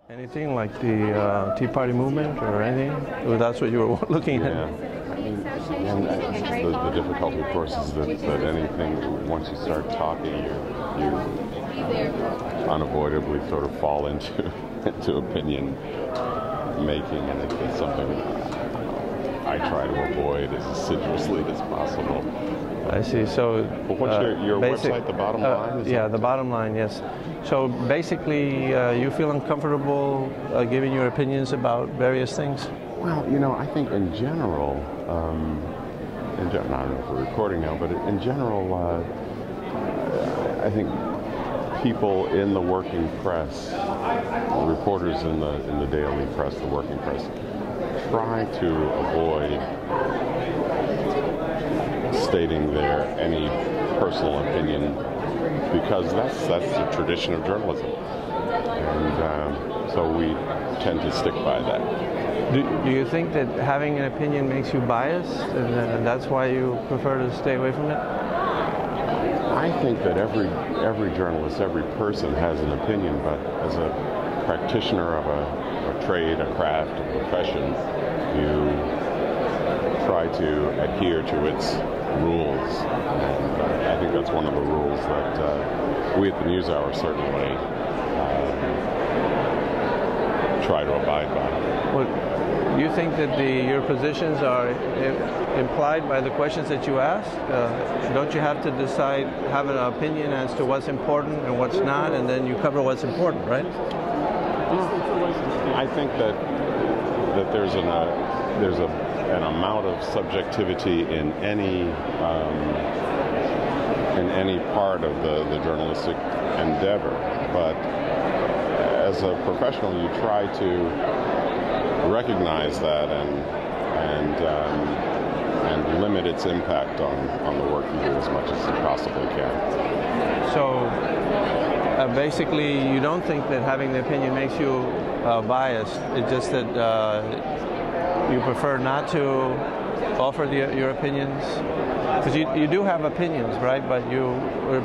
Anything like the Tea Party movement or anything? Well, that's what you were looking at. Yeah. I mean, and the difficulty, of course, is that anything, once you start talking, you unavoidably sort of fall into opinion making, and it's something I try to avoid as assiduously as possible. I see. So, but what's your website? The Bottom Line? Yeah, The Bottom Line. Yes. So basically, you feel uncomfortable giving your opinions about various things? Well, I think in general, I don't know if we're recording now, but in general, I think people in the working press, reporters in the daily press, the working press, try to avoid stating any personal opinion, because that's the tradition of journalism, and so we tend to stick by that. Do you think that having an opinion makes you biased, and that's why you prefer to stay away from it? I think that every journalist, every person has an opinion, but as a practitioner of a trade, a craft, a profession, you try to adhere to its rules, and I think that's one of the rules that we at the NewsHour certainly try to abide by. Well, do you think that your positions are implied by the questions that you ask? Don't you have to have an opinion as to what's important and what's not, and then you cover what's important, right? I think that there's an amount of subjectivity in any part of the journalistic endeavor, but as a professional, you try to recognize that and limit its impact on the work you do as much as you possibly can. So basically, you don't think that having the opinion makes you biased. It's just that you prefer not to offer your opinions? Because you do have opinions, right? But you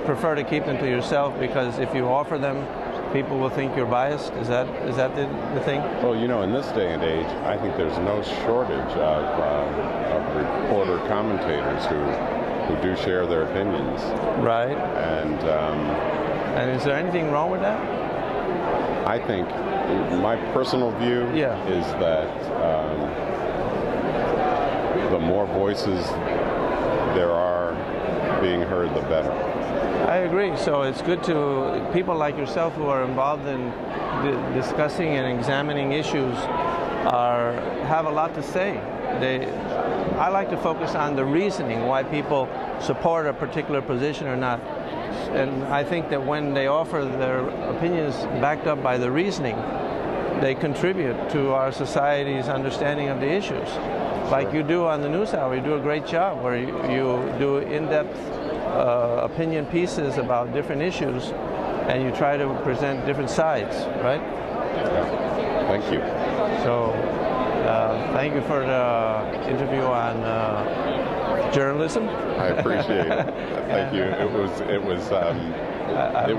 prefer to keep them to yourself, because if you offer them, people will think you're biased. Is that the thing? Well, in this day and age, I think there's no shortage of reporter commentators who do share their opinions. Right. And is there anything wrong with that? I think my personal view is that the more voices there are being heard, the better. I agree. So it's good to people like yourself who are involved in discussing and examining issues have a lot to say. I like to focus on the reasoning why people support a particular position or not. And I think that when they offer their opinions backed up by the reasoning, they contribute to our society's understanding of the issues. Like you do on the NewsHour, you do a great job where you do in-depth opinion pieces about different issues, and you try to present different sides, right? Yeah. Thank you. So, thank you for the interview on journalism. I appreciate it. Thank you. It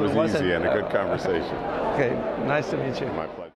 was easy and a good conversation. Okay, nice to meet you. My pleasure.